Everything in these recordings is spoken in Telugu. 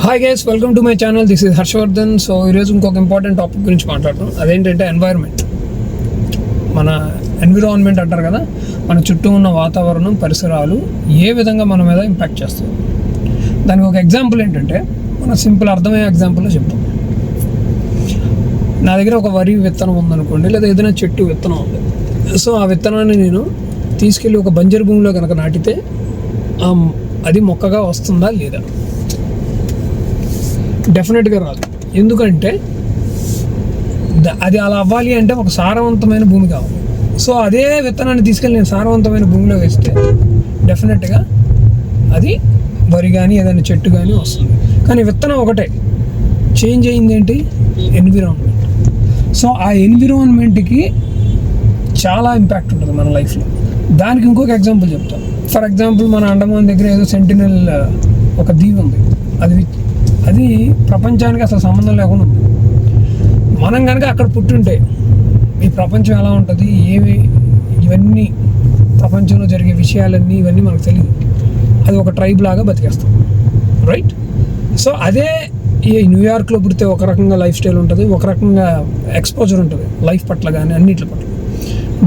Hi guys, welcome to my channel. This is Harshavardhan. So ఈరోజు ఇంకొక ఇంపార్టెంట్ టాపిక్ గురించి మాట్లాడతాం. అదేంటంటే ఎన్వైర్న్మెంట్. మన ఎన్విరాన్మెంట్ అంటారు కదా, మన చుట్టూ ఉన్న వాతావరణం, పరిసరాలు ఏ విధంగా మన మీద ఇంపాక్ట్ చేస్తుంది. దానికి ఒక ఎగ్జాంపుల్ ఏంటంటే, మన సింపుల్ అర్థమయ్యే ఎగ్జాంపుల్లో చెప్తాం. నా దగ్గర ఒక వరి విత్తనం ఉందనుకోండి, లేదా ఏదైనా చెట్టు విత్తనం ఉంది. సో ఆ విత్తనాన్ని నేను తీసుకెళ్ళి ఒక బంజరు భూమిలో కనుక నాటితే అది మొక్కగా వస్తుందా లేదా? డెఫినెట్గా రాదు. ఎందుకంటే అది అలా అవ్వాలి అంటే ఒక సారవంతమైన భూమి కావాలి. సో అదే విత్తనాన్ని తీసుకెళ్ళి నేను సారవంతమైన భూమిలో వేస్తే డెఫినెట్గా అది వరి కానీ ఏదైనా చెట్టు కానీ వస్తుంది. కానీ విత్తనం ఒకటే, చేంజ్ అయింది ఏంటి? ఎన్విరాన్మెంట్. సో ఆ ఎన్విరాన్మెంట్కి చాలా ఇంపాక్ట్ ఉంటుంది మన లైఫ్లో. దానికి ఇంకొక ఎగ్జాంపుల్ చెప్తాను. ఫర్ ఎగ్జాంపుల్, మన అండమాన్ దగ్గర ఏదో సెంటినల్ ఒక దీవి ఉంది. అది ప్రపంచానికి అసలు సంబంధం లేకుండా ఉంది. మనం కనుక అక్కడ పుట్టుంటే ఈ ప్రపంచం ఎలా ఉంటుంది, ఇవన్నీ ప్రపంచంలో జరిగే విషయాలన్నీ ఇవన్నీ మనకు తెలియదు. అది ఒక ట్రైబ్ లాగా బతికేస్తాం, రైట్? సో అదే ఈ న్యూయార్క్లో పుడితే ఒక రకంగా లైఫ్ స్టైల్ ఉంటుంది, ఒక రకంగా ఎక్స్పోజర్ ఉంటుంది లైఫ్ పట్ల కానీ అన్నిటి పట్ల.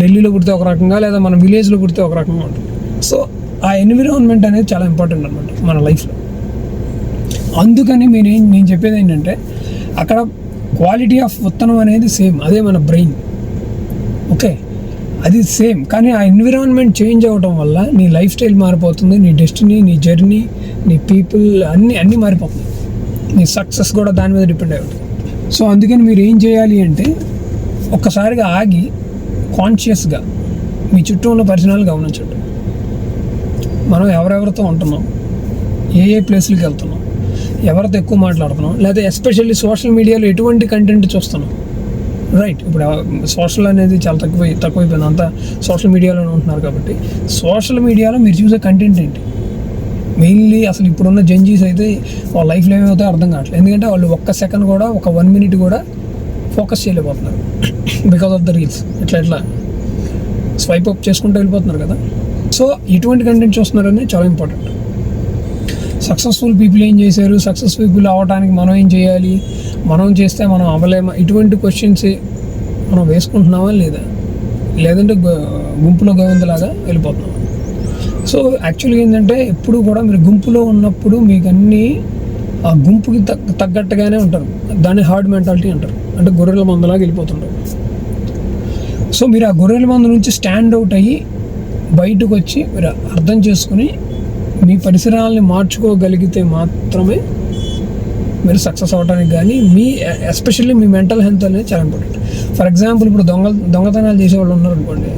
ఢిల్లీలో పుడితే ఒక రకంగా, లేదా మన విలేజ్లో పుడితే ఒక రకంగా ఉంటుంది. సో ఆ ఎన్విరాన్మెంట్ అనేది చాలా ఇంపార్టెంట్ అనమాట మన లైఫ్లో. అందుకని నేను చెప్పేది ఏంటంటే, అక్కడ క్వాలిటీ ఆఫ్ విత్తనం అనేది సేమ్, అదే మన బ్రెయిన్, ఓకే? అది సేమ్. కానీ ఆ ఎన్విరాన్మెంట్ చేంజ్ అవ్వడం వల్ల నీ లైఫ్ స్టైల్ మారిపోతుంది, నీ డెస్టినీ, నీ జర్నీ, నీ పీపుల్ అన్నీ మారిపోతుంది. నీ సక్సెస్ కూడా దాని మీద డిపెండ్ అయి ఉంటుంది. సో అందుకని మీరు ఏం చేయాలి అంటే, ఒక్కసారిగా ఆగి కాన్షియస్గా మీ చుట్టూ ఉన్న పరిసరాలు గమనించండి. మనం ఎవరెవరితో ఉంటున్నాం, ఏ ప్లేస్లకి వెళ్తున్నాం, ఎవరితో ఎక్కువ మాట్లాడుతున్నాం, లేదా ఎస్పెషల్లీ సోషల్ మీడియాలో ఎటువంటి కంటెంట్ చూస్తున్నాం, రైట్? ఇప్పుడు సోషల్ అనేది చాలా తక్కువైపోయింది. అంతా సోషల్ మీడియాలోనే ఉంటున్నారు. కాబట్టి సోషల్ మీడియాలో మీరు చూసే కంటెంట్ ఏంటి? మెయిన్లీ అసలు ఇప్పుడున్న జెన్జీస్ అయితే వాళ్ళ లైఫ్లో ఏమవుతాయో అర్థం కావట్లేదు. ఎందుకంటే వాళ్ళు ఒక్క సెకండ్ కూడా, ఒక 1 minute కూడా ఫోకస్ చేయలేకపోతున్నారు బికాస్ ఆఫ్ ద రీల్స్. ఇట్లా స్వైప్ అప్ చేసుకుంటూ వెళ్ళిపోతున్నారు కదా. సో ఇటువంటి కంటెంట్ చూస్తున్నారనేది చాలా ఇంపార్టెంట్. సక్సెస్ఫుల్ పీపుల్ ఏం చేశారు, సక్సెస్ఫుల్ పీపుల్ అవ్వడానికి మనం ఏం చేయాలి, మనం చేస్తే మనం అవ్వలేమా, ఇటువంటి క్వశ్చన్స్ మనం వేసుకుంటున్నామా లేదంటే గుంపులో గోవిందలాగా వెళ్ళిపోతున్నామా? సో యాక్చువల్గా ఏంటంటే, ఎప్పుడు కూడా మీరు గుంపులో ఉన్నప్పుడు మీకు అన్నీ ఆ గుంపుకి తగ్గట్టుగానే ఉంటారు. దాన్ని హార్డ్ మెంటాలిటీ అంటారు. అంటే గొర్రెల మందలాగా వెళ్ళిపోతుంటారు. సో మీరు ఆ గొర్రెల మంద నుంచి స్టాండ్ అవుట్ అయ్యి బయటకు వచ్చి మీరు అర్థం చేసుకుని మీ పరిసరాలని మార్చుకోగలిగితే మాత్రమే మీరు సక్సెస్ అవ్వడానికి కానీ ఎస్పెషల్లీ మీ మెంటల్ హెల్త్ అనేది చాలా ఇంపార్టెంట్. ఫర్ ఎగ్జాంపుల్, ఇప్పుడు దొంగతనాలు చేసేవాళ్ళు ఉన్నారు అనుకోండి,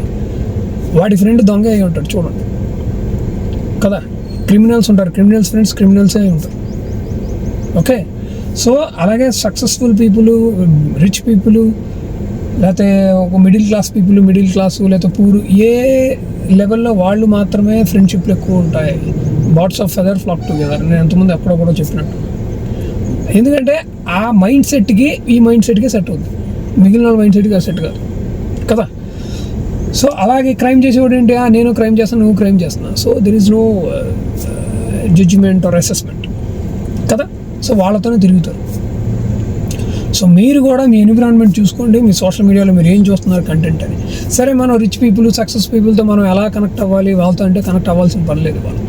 వాడి ఫ్రెండ్ దొంగ అయి ఉంటాడు, చూడండి కదా. క్రిమినల్స్ ఉంటారు, క్రిమినల్స్ ఫ్రెండ్స్ క్రిమినల్సే ఉంటారు, ఓకే? సో అలాగే సక్సెస్ఫుల్ పీపుల్, రిచ్ పీపుల్, లేకపోతే ఒక మిడిల్ క్లాస్ లేకపోతే పూర్, ఏ లెవెల్లో వాళ్ళు మాత్రమే ఫ్రెండ్షిప్లు ఎక్కువ ఉంటాయి. Birds of feather flock together, నేను ఎంతమంది ఎప్పుడో కూడా చెప్పినట్టు. ఎందుకంటే ఆ మైండ్ సెట్కి ఈ మైండ్ సెట్కి సెట్ అవుతుంది, మిగిలిన మైండ్ సెట్కి సెట్ కాదు కదా. సో అలాగే క్రైమ్ చేసేవాడు ఏంటి, నేను క్రైమ్ చేస్తాను, నువ్వు క్రైమ్ చేస్తున్నా. So there is no judgement or assessment కదా. సో వాళ్ళతోనే తిరుగుతారు. సో మీరు కూడా మీ ఎన్విరాన్మెంట్ చూసుకోండి. మీ సోషల్ మీడియాలో మీరు ఏం చూస్తున్నారు కంటెంట్ అని. సరే, మనం రిచ్ పీపుల్, సక్సెస్ పీపుల్తో మనం ఎలా కనెక్ట్ అవ్వాలి, వాళ్ళతో అంటే కనెక్ట్ అవ్వాల్సిన పర్లేదు. వాళ్ళు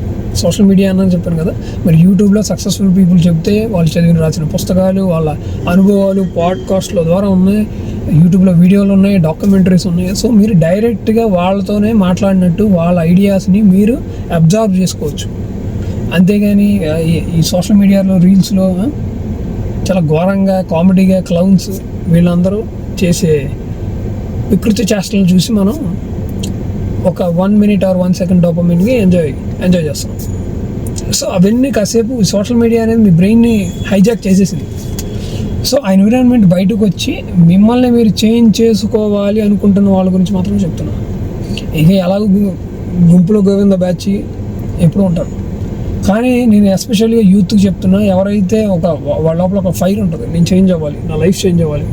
సోషల్ మీడియా అన్నని చెప్పాను కదా. మరి యూట్యూబ్లో సక్సెస్ఫుల్ పీపుల్ చెప్తే వాళ్ళు రాసిన పుస్తకాలు, వాళ్ళ అనుభవాలు పాడ్కాస్ట్ల ద్వారా ఉన్నాయి, యూట్యూబ్లో వీడియోలు ఉన్నాయి, డాక్యుమెంటరీస్ ఉన్నాయి. సో మీరు డైరెక్ట్గా వాళ్ళతోనే మాట్లాడినట్టు వాళ్ళ ఐడియాస్ని మీరు అబ్జర్వ్ చేసుకోవచ్చు. అంతేగాని ఈ సోషల్ మీడియాలో రీల్స్లో చాలా ఘోరంగా కామెడీగా క్లౌన్స్ వీళ్ళందరూ చేసే వికృతి చేష్టలను చూసి మనం ఒక 1 minute or 1 second డోపమైన్కి ఎంజాయ్ చేస్తాం. సో అవన్నీ కాసేపు సోషల్ మీడియా అనేది మీ బ్రెయిన్ని హైజాక్ చేసేసింది. సో ఆ ఎన్విరాన్మెంట్ బయటకు వచ్చి మిమ్మల్ని మీరు చేంజ్ చేసుకోవాలి అనుకుంటున్న వాళ్ళ గురించి మాత్రం చెప్తున్నాను. ఇక ఎలాగో గుంపులో గోవింద బ్యాచ్ ఎప్పుడు ఉంటారు. కానీ నేను ఎస్పెషల్గా యూత్కి చెప్తున్నా, ఎవరైతే వాళ్ళ లోపల ఒక ఫైర్ ఉంటుంది, నేను చేంజ్ అవ్వాలి, నా లైఫ్ చేంజ్ అవ్వాలి,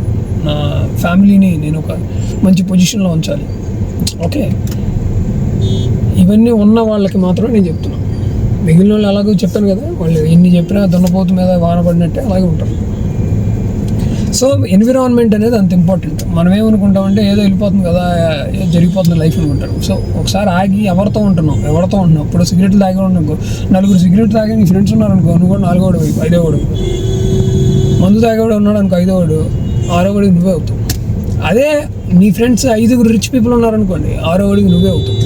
నా ఫ్యామిలీని నేను ఒక మంచి పొజిషన్లో ఉంచాలి, ఓకే, ఇవన్నీ ఉన్న వాళ్ళకి మాత్రమే నేను చెప్తున్నాను. మిగిలిన వాళ్ళు అలాగే చెప్పాను కదా, వాళ్ళు ఎన్ని చెప్పినా దున్నపోతు మీద వాన పడినట్టే అలాగే ఉంటారు. సో ఎన్విరాన్మెంట్ అనేది అంత ఇంపార్టెంట్. మనం ఏమనుకుంటామంటే ఏదో వెళ్ళిపోతుంది కదా, జరిగిపోతుంది లైఫ్ అనుకుంటారు. సో ఒకసారి ఆగి ఎవరితో ఉంటున్నాం ఇప్పుడు సిగరెట్లు తాగే అనుకో, 4 సిగరెట్ తాగే నీ ఫ్రెండ్స్ ఉన్నారనుకో, నువ్వు కూడా 4వ వాడు, 5వ వాడు. మందు తాగేవాడు ఉన్నాడు అనుకో, 5వ వాడు, 6వ వాడికి నువ్వే అవుతావు. అదే నీ ఫ్రెండ్స్ 5 రిచ్ పీపుల్ ఉన్నారనుకోండి, 6వ వాడికి నువ్వే అవుతావు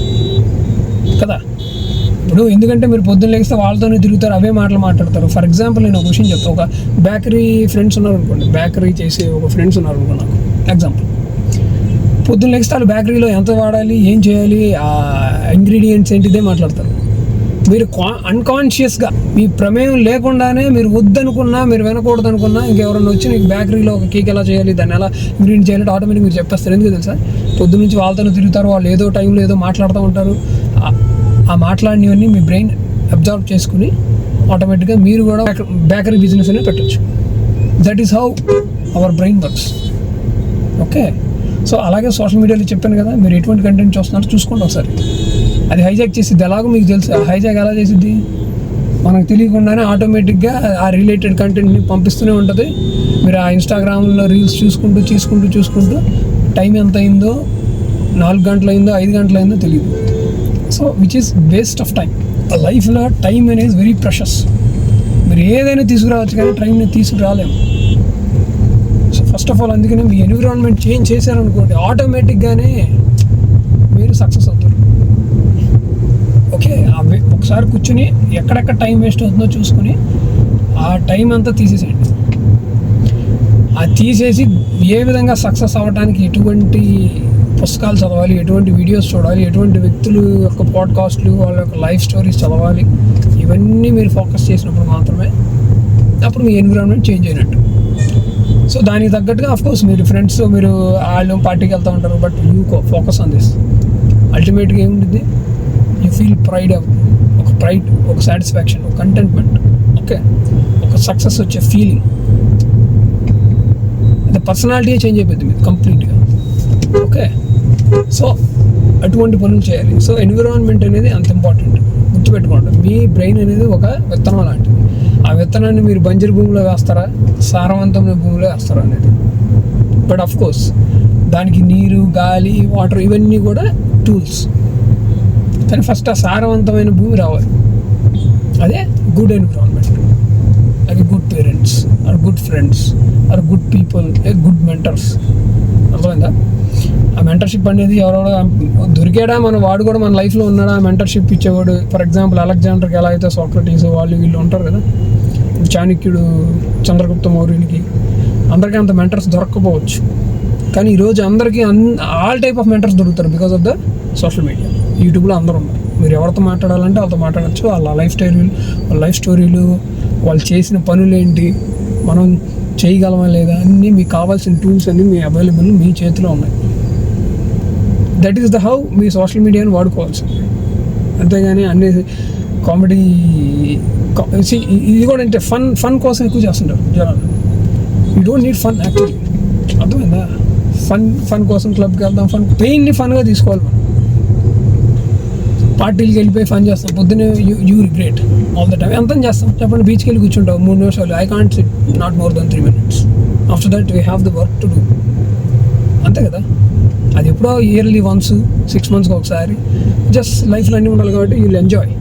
కదా. ఇప్పుడు ఎందుకంటే మీరు పొద్దున్న లేస్తే వాళ్ళతోనే తిరుగుతారు, అవే మాటలు మాట్లాడతారు. ఫర్ ఎగ్జాంపుల్ నేను ఒక విషయం చెప్తాను. ఒక బేకరీ ఫ్రెండ్స్ ఉన్నారనుకోండి, బేకరీ చేసే ఒక ఫ్రెండ్స్ ఉన్నారనుకో, నాకు ఎగ్జాంపుల్. పొద్దున్న లేస్తే వాళ్ళు బేకరీలో ఎంత వాడాలి, ఏం చేయాలి, ఆ ఇంగ్రీడియంట్స్ ఏంటిదే మాట్లాడతారు. మీరు అన్కాన్షియస్గా మీ ప్రమేయం లేకుండానే మీరు వద్దనుకున్నా, మీరు వినకూడదు అనుకున్నా, ఇంకెవరన్నా వచ్చి నీకు బేకరీలో ఒక కేక్ ఎలా చేయాలి, దాన్ని ఎలా ఇంగ్రీడియంట్ చేయాలంటే ఆటోమేటిక్ మీరు చెప్పేస్తారు. ఎందుకు తెలుసా? పొద్దున్న నుంచి వాళ్ళతోనే తిరుగుతారు, వాళ్ళు ఏదో టైంలో ఏదో మాట్లాడుతూ ఉంటారు. ఆ మాట్లాడినవన్నీ మీ బ్రెయిన్ అబ్జర్వ్ చేసుకుని ఆటోమేటిక్గా మీరు కూడా బేకరీ బిజినెస్ అనేది పెట్టచ్చు. That is how our brain works. Okay, so అలాగే సోషల్ మీడియాలో చెప్పాను కదా, మీరు ఎటువంటి కంటెంట్ చూస్తున్నారో చూసుకోండి ఒకసారి. అది హైజాక్ చేసిద్ది. ఎలాగో మీకు తెలుసు హైజాక్ ఎలా చేసిద్ది. మనకు తెలియకుండానే ఆటోమేటిక్గా ఆ రిలేటెడ్ కంటెంట్ని పంపిస్తూనే ఉంటుంది. మీరు ఆ ఇన్స్టాగ్రామ్లో రీల్స్ చూసుకుంటూ టైం ఎంత అయిందో, 4 గంటలు అయిందో 5 గంటలు అయిందో తెలియదు. So which is waste of time. లైఫ్లో టైం అనేది వెరీ ప్రెషస్. మీరు ఏదైనా తీసుకురావచ్చు కానీ టైంని తీసుకురాలేము. సో ఫస్ట్ ఆఫ్ ఆల్ అందుకనే మీ ఎన్విరాన్మెంట్ చేంజ్ చేశారనుకోండి, ఆటోమేటిక్గానే మీరు సక్సెస్ అవుతారు. ఓకే, ఒకసారి కూర్చుని ఎక్కడెక్కడ టైం వేస్ట్ అవుతుందో చూసుకుని ఆ టైం అంతా తీసేసేయండి. అది తీసేసి ఏ విధంగా సక్సెస్ అవ్వడానికి ఎటువంటి పుస్తకాలు చదవాలి, ఎటువంటి వీడియోస్ చూడాలి, ఎటువంటి వ్యక్తులు యొక్క పాడ్కాస్ట్లు, వాళ్ళ యొక్క లైఫ్ స్టోరీస్ చదవాలి, ఇవన్నీ మీరు ఫోకస్ చేసినప్పుడు మాత్రమే అప్పుడు మీ ఎన్విరాన్మెంట్ చేంజ్ అయినట్టు. సో దానికి తగ్గట్టుగా అఫ్కోర్స్ మీరు ఫ్రెండ్స్ మీరు వాళ్ళు పార్టీకి వెళ్తూ ఉంటారు, but you focus on this. అల్టిమేట్గా ఏముంటుంది, యూ ఫీల్ ప్రైడ్, ఒక సాటిస్ఫాక్షన్, ఒక కంటెంట్మెంట్, ఓకే, ఒక సక్సెస్ వచ్చే ఫీలింగ్. అది పర్సనాలిటీ చేంజ్ అయిపోతుంది మీరు కంప్లీట్గా. ఓకే, సో అటువంటి పనులు చేయాలి. సో ఎన్విరాన్మెంట్ అనేది అంత ఇంపార్టెంట్. గుర్తుపెట్టుకోండి, మీ బ్రెయిన్ అనేది ఒక విత్తనం లాంటిది. ఆ విత్తనాన్ని మీరు బంజరు భూమిలో వేస్తారా, సారవంతమైన భూమిలో వేస్తారా అనేది. బట్ ఆఫ్ కోర్స్ దానికి నీరు, గాలి, వాటర్ ఇవన్నీ కూడా టూల్స్. కానీ ఫస్ట్ ఆ సారవంతమైన భూమి రావాలి. అదే గుడ్ ఎన్విరాన్మెంట్, అది good parents or good friends or good people, good mentors. అర్థమైందా? ఆ మెంటర్షిప్ అనేది ఎవరెవరో దొరికాడా, వాడు కూడా మన లైఫ్లో ఉన్నాడా, ఆ మెంటర్షిప్ ఇచ్చేవాడు. ఫర్ ఎగ్జాంపుల్ అలెగ్జాండర్కి ఎలా అయితే సోక్రటీస్ వాళ్ళు వీళ్ళు ఉంటారు కదా, చాణక్యుడు, చంద్రగుప్త మౌర్యునికి, అందరికీ అంత మెంటర్స్ దొరక్కపోవచ్చు. కానీ ఈరోజు అందరికీ ఆల్ టైప్ ఆఫ్ మెంటర్స్ దొరుకుతారు because of the social media. యూట్యూబ్లో అందరూ ఉన్నారు. మీరు ఎవరితో మాట్లాడాలంటే వాళ్ళతో మాట్లాడచ్చు. వాళ్ళ లైఫ్ స్టోరీలు, వాళ్ళు చేసిన పనులు ఏంటి, మనం చేయగలమా లేదా, అన్నీ మీకు కావాల్సిన టూల్స్ అన్నీ మీ అవైలబుల్ మీ చేతిలో ఉన్నాయి. That is the how me social మీడియాని వాడుకోవాల్సింది. అంతేగాని అన్ని కామెడీ ఇది కూడా అంటే ఫన్ కోసం ఎక్కువ చేస్తుంటారు జనాలు. You don't need fun actually. అర్థమైందా? ఫన్ కోసం క్లబ్కి వెళ్దాం, పెయిన్ని ఫన్గా తీసుకోవాలి. మనం పార్టీలకి వెళ్ళిపోయి ఫన్ చేస్తాం, పొద్దున్నే you regret all the time. ఎంత చేస్తాం చెప్పండి? బీచ్కి వెళ్ళి కూర్చుంటాం 3 నిమిషాలు, I can't SIT not more than 3 minutes. After that we have the work to do. అంతే కదా? అది ఎప్పుడో ఇయర్లీ వన్స్, 6 monthsకి ఒకసారి. జస్ట్ లైఫ్లో అన్నీ ఉండాలి కాబట్టి you will enjoy.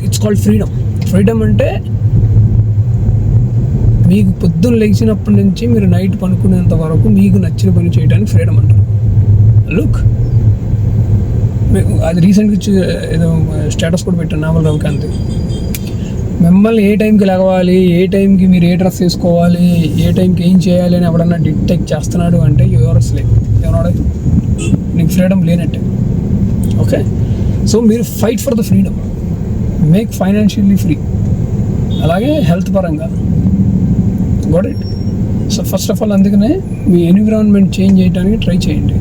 It's called freedom. అంటే మీకు పొద్దున్న లేచినప్పటి నుంచి మీరు నైట్ పనుకునేంత వరకు మీకు నచ్చిన పని చేయడానికి ఫ్రీడమ్ అంటారు. లుక్, అది రీసెంట్గా ఏదో స్టేటస్ కూడా పెట్టాను నావల్ రవికాంత్. మిమ్మల్ని ఏ టైంకి లేవాలి, ఏ టైంకి మీరు ఏ డ్రెస్ వేసుకోవాలి, ఏ టైంకి ఏం చేయాలి అని ఎవడన్నా డిటెక్ట్ చేస్తున్నాడు అంటే యువర్ స్లేవ్. ఎవరాడ నీకు ఫ్రీడమ్ లేనట్టే. ఓకే, సో మీరు fight for the freedom, make financially free, అలాగే హెల్త్ పరంగా. Got it? So first of all అందుకనే మీ ఎన్విరాన్మెంట్ చేంజ్ చేయడానికి ట్రై చేయండి.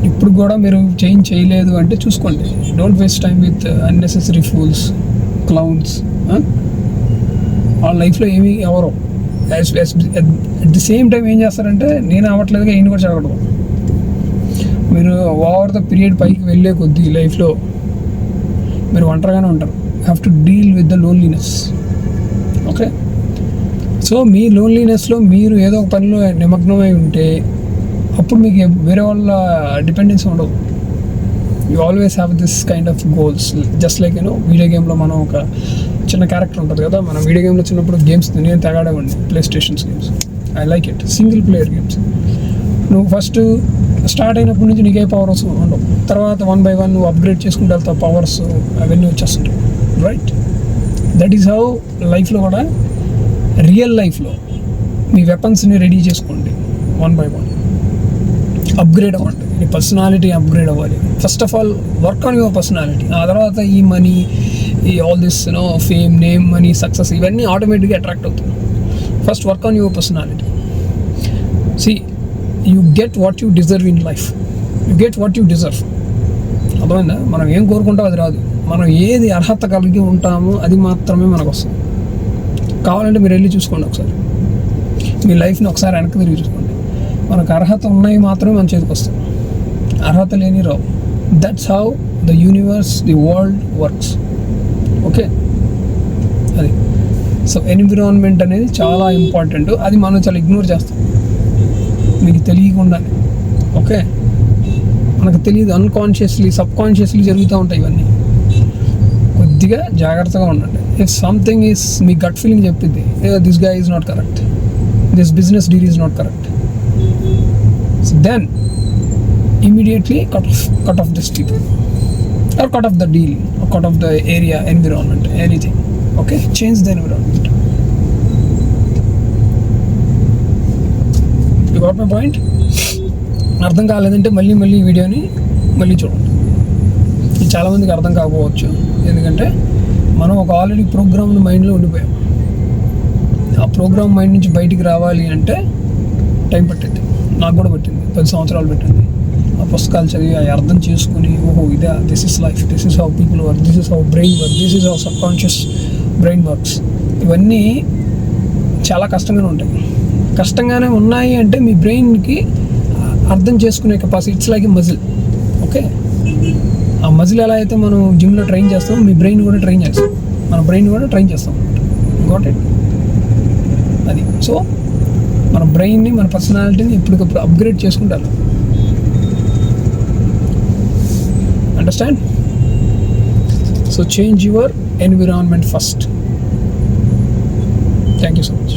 ఇప్పుడు కూడా మీరు చేంజ్ చేయలేదు అంటే చూసుకోండి. Don't waste time with unnecessary fools, clowns. వాళ్ళ లైఫ్లో ఏమీ ఎవరో అట్ ది సేమ్ టైం ఏం చేస్తారంటే నేను అవ్వట్లేదుగా ఈయన కూడా చదవడం. మీరు ఓవర్ ద పీరియడ్ పైకి వెళ్ళే కొద్దీ లైఫ్లో మీరు ఒంటరిగానే ఉంటారు. Have to deal with the loneliness. Okay, so మీ లోన్లీనెస్లో మీరు ఏదో ఒక పనిలో నిమగ్నమై ఉంటే అప్పుడు మీకు వేరే వాళ్ళ డిపెండెన్సీ ఉండదు. You always have this kind of goals. Just like video గేమ్లో మనం ఒక చిన్న క్యారెక్టర్ ఉంటుంది కదా, మనం వీడియో గేమ్లో చిన్నప్పుడు గేమ్స్ నేను తెగాడేవాడిని, PlayStations games. I like it. Single player games. నువ్వు ఫస్ట్ స్టార్ట్ అయినప్పటి నుంచి నీకే పవర్స్ ఉండవు, తర్వాత 1 by 1 నువ్వు అప్గ్రేడ్ చేసుకుంటే వెళ్తావు, పవర్స్ అవన్నీ వచ్చేస్తుంటాయి. రైట్, దట్ ఈస్ హౌ లైఫ్లో కూడా, రియల్ లైఫ్లో మీ వెపన్స్ని రెడీ చేసుకోండి 1 by 1. అప్గ్రేడ్ అవ్వండి, మీ పర్సనాలిటీ అప్గ్రేడ్ అవ్వాలి. First of all work on your personality. ఆ తర్వాత ఈ మనీ, ఈ all this fame, name, money, success ఇవన్నీ ఆటోమేటిక్గా అట్రాక్ట్ అవుతుంది. First work on your personality. See, you get what you deserve in life. You get what you deserve. అర్థమైందా? మనం ఏం కోరుకుంటామో అది రాదు. మనం ఏది అర్హత కలిగి ఉంటామో అది మాత్రమే మనకు వస్తుంది. కావాలంటే మీరు వెళ్ళి చూసుకోండి ఒకసారి, మీ లైఫ్ని ఒకసారి వెనక్కి తిరిగి చూసుకోండి. మనకు అర్హత ఉన్నాయి మాత్రమే మన చేతికి వస్తాయి, అర్హత లేని రావు. That's how the universe, the world works. Okay, అది. సో ఎన్విరాన్మెంట్ అనేది చాలా ఇంపార్టెంట్. అది మనం చాలా ఇగ్నోర్ చేస్తాం మీకు తెలియకుండానే. ఓకే, మనకు తెలియదు, అన్కాన్షియస్లీ, సబ్కాన్షియస్లీ జరుగుతూ ఉంటాయి ఇవన్నీ. కొద్దిగా జాగ్రత్తగా ఉండండి. ఇఫ్ సంథింగ్ ఈస్, మీ గట్ ఫీలింగ్ చెప్పింది this guy is not correct, this business deal is not correct, so then immediately cut off this people, or cut off the deal, or cut off the area, environment, anything. Okay, change the environment. You got my point? అర్థం కాలేదంటే మళ్ళీ ఈ వీడియోని మళ్ళీ చూడండి. ఇది చాలామందికి అర్థం కాకపోవచ్చు, ఎందుకంటే మనం ఒక ఆల్రెడీ ప్రోగ్రామ్ని మైండ్లో ఉండిపోయాం. ఆ ప్రోగ్రామ్ మైండ్ నుంచి బయటికి రావాలి అంటే టైం పట్టింది. నాకు కూడా పట్టింది, 10 సంవత్సరాలు పెట్టింది. ఆ పుస్తకాలు చదివి అవి అర్థం చేసుకుని, ఓహో ఇదే, this is life, this is how people work, this is how brain work, this is how subconscious brain works. ఇవన్నీ చాలా కష్టంగానే ఉంటాయి. కష్టంగానే ఉన్నాయి అంటే మీ బ్రెయిన్కి అర్థం చేసుకునే capacity, it's like a muscle. Okay, ఆ మజిల్ ఎలా అయితే మనం జిమ్లో ట్రైన్ చేస్తాం, మీ బ్రెయిన్ కూడా ట్రైన్ చేస్తాం, మన బ్రెయిన్ కూడా ట్రైన్ చేస్తాం అనమాట. Got it? అది. సో మన బ్రెయిన్ని, మన పర్సనాలిటీని ఎప్పటికప్పుడు అప్గ్రేడ్ చేసుకుంటారు. Understand? So change your environment first. Thank you so much.